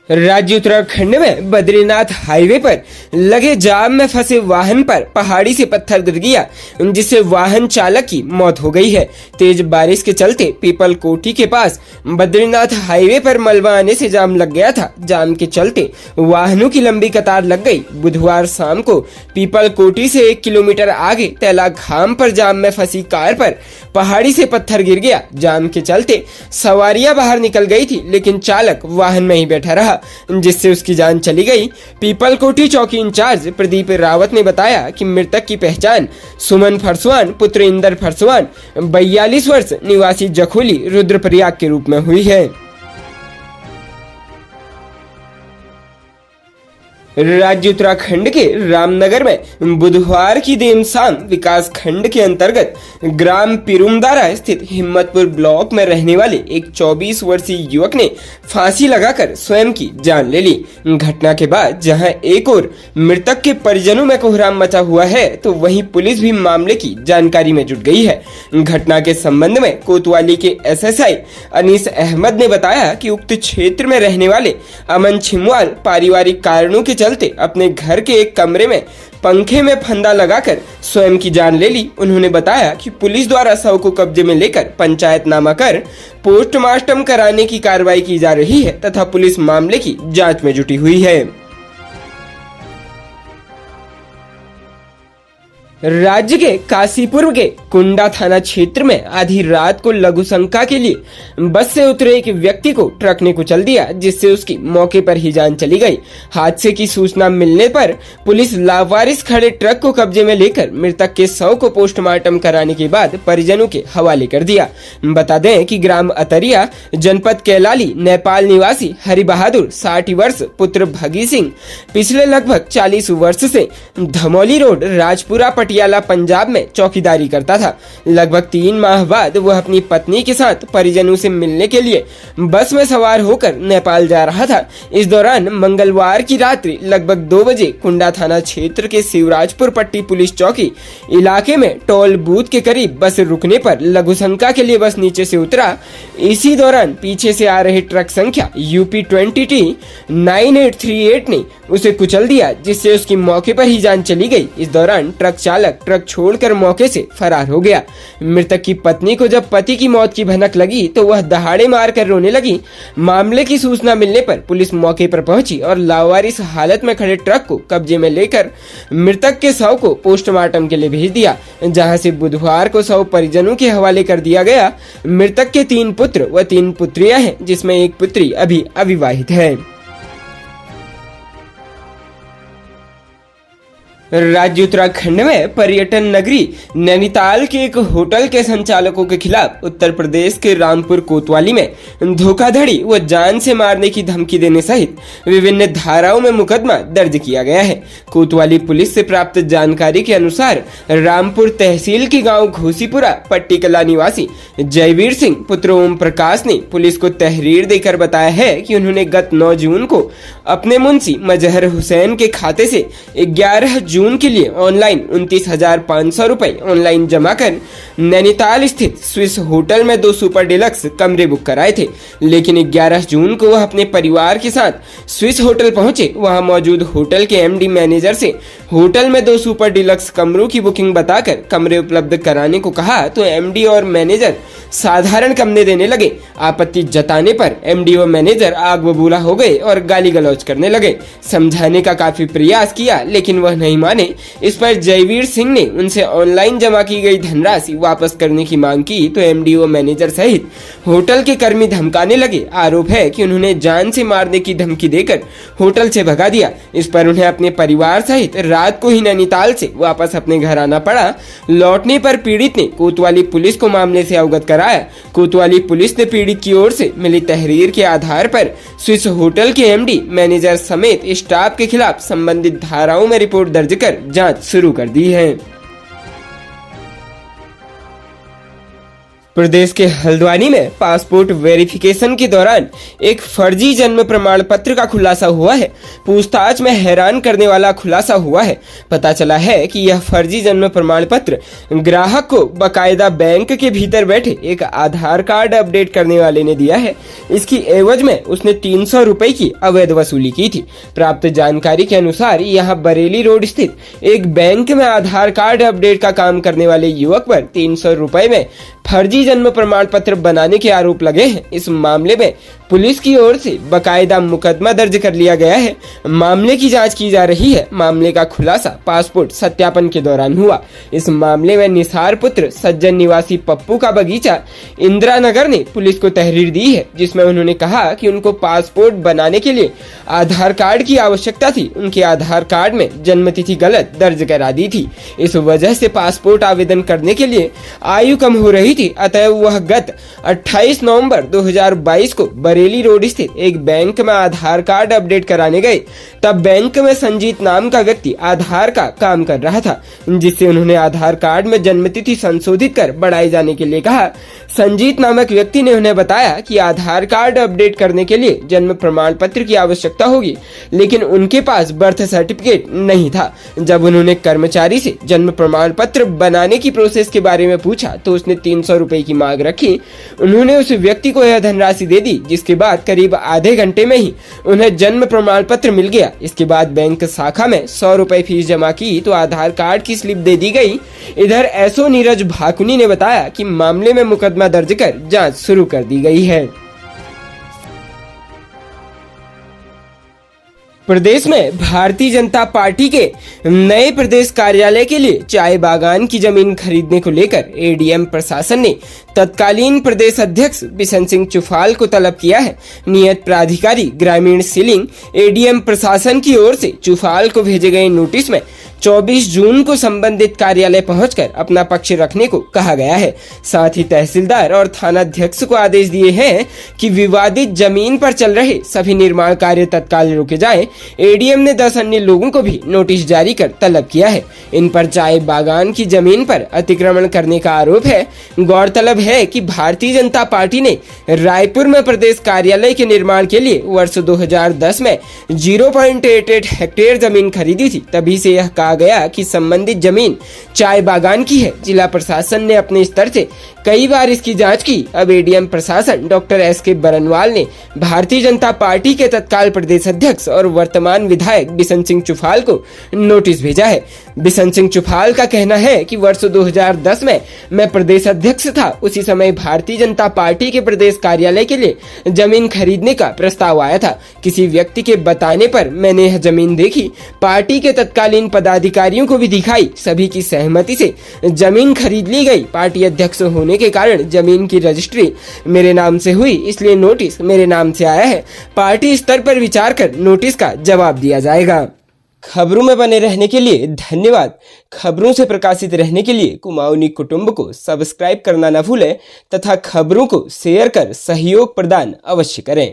राज्य उत्तराखंड में बद्रीनाथ हाईवे पर लगे जाम में फंसे वाहन पर पहाड़ी से पत्थर गिर गया, जिससे वाहन चालक की मौत हो गई है। तेज बारिश के चलते पीपल कोठी के पास बद्रीनाथ हाईवे पर मलबा आने से जाम लग गया था। जाम के चलते वाहनों की लंबी कतार लग गई। बुधवार शाम को पीपल कोठी से 1 किलोमीटर आगे तैला घाम पर जाम में फंसी कार पर पहाड़ी से पत्थर गिर गया। जाम के चलते सवारियां बाहर निकल गई थी, लेकिन चालक वाहन में ही बैठा रहा, जिससे उसकी जान चली गई। पीपल कोठी चौकी इंचार्ज प्रदीप रावत ने बताया कि मृतक की पहचान सुमन फरसवान पुत्र इंदर फरसवान 42 वर्ष निवासी जखोली रुद्रप्रयाग के रूप में हुई है। राज्य उत्तराखंड के रामनगर में बुधवार की देर शाम विकास खंड के अंतर्गत ग्राम पिरुमदारा स्थित हिम्मतपुर ब्लॉक में रहने वाले एक 24 वर्षीय युवक ने फांसी लगाकर स्वयं की जान ले ली। घटना के बाद जहां एक ओर मृतक के परिजनों में कोहराम मचा हुआ है, तो वहीं पुलिस भी मामले की जानकारी में जुट गई है। घटना के संबंध में कोतवाली के एसएसआई अनीस अहमद ने बताया कि उक्त क्षेत्र में रहने वाले अमन छिमवाल पारिवारिक कारणों के चलते अपने घर के एक कमरे में पंखे में फंदा लगाकर स्वयं की जान ले ली। उन्होंने बताया कि पुलिस द्वारा शव को कब्जे में लेकर पंचायतनामा कर पोस्टमार्टम कराने की कार्रवाई की जा रही है तथा पुलिस मामले की जांच में जुटी हुई है। राज्य के काशीपुर के कुंडा थाना क्षेत्र में आधी रात को लघु शंका के लिए बस से उतरे एक व्यक्ति को ट्रक ने कुचल दिया, जिससे उसकी मौके पर ही जान चली गई। हादसे की सूचना मिलने पर पुलिस लावारिस खड़े ट्रक को कब्जे में लेकर मृतक के शव को पोस्टमार्टम कराने के बाद परिजनों के हवाले कर दिया। बता दें कि ग्राम अतरिया जनपद कैलाली नेपाल निवासी हरि बहादुर 60 वर्ष पुत्र भगी सिंह पिछले लगभग 40 वर्ष से धमौली रोड राजपुरा पटियाला पंजाब में चौकीदारी करता था। लगभग 3 माह बाद वह अपनी पत्नी के साथ परिजनों से मिलने के लिए बस में सवार होकर नेपाल जा रहा था। इस दौरान मंगलवार की रात्रि लगभग 2 बजे कुंडा थाना क्षेत्र के शिवराजपुर पट्टी पुलिस चौकी इलाके में टोल बूथ के करीब बस रुकने पर लघु शंका के लिए बस नीचे से उतरा। इसी दौरान पीछे से आ रहे ट्रक संख्या UP 20T 9838 ने उसे कुचल दिया, जिससे उसकी मौके पर ही जान चली गई। इस दौरान ट्रक चालक ट्रक छोड़कर मौके से फरार हो गया। मृतक की पत्नी को जब पति की मौत की भनक लगी तो वह दहाड़े मारकर रोने लगी। मामले की सूचना मिलने पर पुलिस मौके पर पहुंची और लावारिस हालत में खड़े ट्रक को कब्जे में लेकर मृतक के शव को पोस्टमार्टम के लिए भेज दिया, जहां से बुधवार को शव परिजनों के हवाले कर दिया गया। मृतक के 3 पुत्र व 3 पुत्रियां हैं, जिसमें एक पुत्री अभी अविवाहित है। राज्य उत्तराखंड में पर्यटन नगरी नैनीताल के एक होटल के संचालकों के खिलाफ उत्तर प्रदेश के रामपुर कोतवाली में धोखाधड़ी व जान से मारने की धमकी देने सहित विभिन्न धाराओं में मुकदमा दर्ज किया गया है। कोतवाली पुलिस से प्राप्त जानकारी के अनुसार रामपुर तहसील के गांव घोसीपुरा पट्टी कला निवासी जयवीर सिंह पुत्र ओम प्रकाश ने पुलिस को तहरीर देकर बताया है कि उन्होंने गत 9 जून को अपने मुंशी मजहर हुसैन के खाते से 11 जून के लिए ऑनलाइन 29,500 रुपए ऑनलाइन जमा कर नैनीताल स्थित स्विस होटल में 2 सुपर डिलक्स कमरे बुक कराए थे। लेकिन 11 जून को वह अपने परिवार के साथ स्विस होटल पहुंचे। वहां मौजूद होटल के MD मैनेजर से होटल में 2 सुपर डिलक्स कमरों की बुकिंग बताकर कमरे उपलब्ध कराने को कहा, तो MD और मैनेजर साधारण कमरे देने लगे। आपत्ति जताने पर MD और मैनेजर आग बबूला हो गए और गाली गलौज करने लगे। समझाने का काफी प्रयास किया, लेकिन वह नहीं माने। इस पर जयवीर सिंह ने उनसे ऑनलाइन जमा की गई धनराशि वापस करने की मांग की, तो MD और मैनेजर सहित होटल के कर्मी धमकाने लगे। आरोप है कि उन्होंने जान से मारने की धमकी देकर होटल से भगा दिया। इस पर उन्हें अपने परिवार सहित रात को ही नैनीताल से वापस अपने घर आना पड़ा। लौटने पर पीड़ित ने कोतवाली पुलिस को मामले से अवगत कराया। कोतवाली पुलिस ने पीड़ित की ओर से मिली तहरीर के आधार पर स्विस होटल के MD मैनेजर समेत स्टाफ के खिलाफ संबंधित धाराओं में रिपोर्ट दर्ज कर जांच शुरू कर दी है। प्रदेश के हल्द्वानी में पासपोर्ट वेरिफिकेशन के दौरान एक फर्जी जन्म प्रमाण पत्र का खुलासा हुआ है। पूछताछ में हैरान करने वाला खुलासा हुआ है। पता चला है कि यह फर्जी जन्म प्रमाण पत्र ग्राहक को बकायदा बैंक के भीतर बैठे एक आधार कार्ड अपडेट करने वाले ने दिया है। इसकी एवज में उसने 300 रुपए की अवैध वसूली की थी। प्राप्त जानकारी के अनुसार यहाँ बरेली रोड स्थित एक बैंक में आधार कार्ड अपडेट का काम करने वाले युवक पर 300 रुपए में फर्जी जन्म प्रमाण पत्र बनाने के आरोप लगे हैं। इस मामले में पुलिस की ओर से बकायदा मुकदमा दर्ज कर लिया गया है। मामले की जांच की जा रही है। मामले का खुलासा पासपोर्ट सत्यापन के दौरान हुआ। इस मामले में निसार पुत्र सज्जन निवासी पप्पू का बगीचा इंदिरा नगर ने पुलिस को तहरीर दी है, जिसमें उन्होंने कहा कि उनको पासपोर्ट बनाने के लिए आधार कार्ड की आवश्यकता थी। उनके आधार कार्ड में जन्मतिथि गलत दर्ज करा दी थी। इस वजह से पासपोर्ट आवेदन करने के लिए आयु कम हो रही थी। अतः वह गत 28 नवंबर 2022 को बरेली रोड स्थित एक बैंक में आधार कार्ड अपडेट कराने गए। तब बैंक में संजीत नाम का व्यक्ति आधार का काम कर रहा था, जिससे उन्होंने आधार कार्ड में जन्मतिथि संशोधित कर बढ़ाए जाने के लिए कहा। संजीत नामक व्यक्ति ने उन्हें बताया कि आधार कार्ड अपडेट करने के लिए जन्म प्रमाण पत्र की आवश्यकता होगी, लेकिन उनके पास बर्थ सर्टिफिकेट नहीं था। जब उन्होंने कर्मचारी से जन्म प्रमाण पत्र बनाने की प्रोसेस के बारे में पूछा तो उसने 300 रुपए की मांग रखी। उन्होंने उस व्यक्ति को यह धनराशि दे दी, जिसके बाद करीब आधे घंटे में ही उन्हें जन्म प्रमाण पत्र मिल गया। इसके बाद बैंक शाखा में 100 रुपए फीस जमा की तो आधार कार्ड की स्लिप दे दी गई। इधर एसओ नीरज भाकुनी ने बताया कि मामले में मुकदमा दर्ज कर जांच शुरू कर दी गई है। प्रदेश में भारतीय जनता पार्टी के नए प्रदेश कार्यालय के लिए चाय बागान की जमीन खरीदने को लेकर एडीएम प्रशासन ने तत्कालीन प्रदेश अध्यक्ष बिशन सिंह चुफाल को तलब किया है। नियत प्राधिकारी ग्रामीण सीलिंग एडीएम प्रशासन की ओर से चुफाल को भेजे गए नोटिस में 24 जून को संबंधित कार्यालय पहुंचकर अपना पक्ष रखने को कहा गया है। साथ ही तहसीलदार और थानाध्यक्ष को आदेश दिए हैं कि विवादित जमीन पर चल रहे सभी निर्माण कार्य तत्काल रोके जाएं। एडीएम ने 10 अन्य लोगों को भी नोटिस जारी कर तलब किया है। इन पर चाय बागान की जमीन पर अतिक्रमण करने का आरोप है। गौरतलब है कि भारतीय जनता पार्टी ने रायपुर में प्रदेश कार्यालय के निर्माण के लिए वर्ष 2010 में 0.88 हेक्टेयर जमीन खरीदी थी। तभी से यह कहा गया कि संबंधित जमीन चाय बागान की है। जिला प्रशासन ने अपने स्तर से कई बार इसकी जांच की। अब एडीएम प्रशासन डॉक्टर एसके बरनवाल ने भारतीय जनता पार्टी के तत्काल प्रदेश अध्यक्ष और वर्तमान विधायक बिशन सिंह चुफाल को नोटिस भेजा है। बिशन सिंह चुफाल का कहना है कि वर्ष 2010 में मैं प्रदेश अध्यक्ष था। उसी समय भारतीय जनता पार्टी के प्रदेश कार्यालय के लिए जमीन खरीदने का प्रस्ताव आया था। किसी व्यक्ति के बताने पर मैंने यह जमीन देखी, पार्टी के तत्कालीन पदाधिकारियों को भी दिखाई। सभी की सहमति से जमीन खरीद ली गई। पार्टी अध्यक्ष होने के कारण जमीन की रजिस्ट्री मेरे नाम से हुई, इसलिए नोटिस मेरे नाम से आया है। पार्टी स्तर पर विचार कर नोटिस का जवाब दिया जाएगा। खबरों में बने रहने के लिए धन्यवाद। खबरों से प्रकाशित रहने के लिए कुमाऊनी कुटुंब को सब्सक्राइब करना न भूलें तथा खबरों को शेयर कर सहयोग प्रदान अवश्य करें।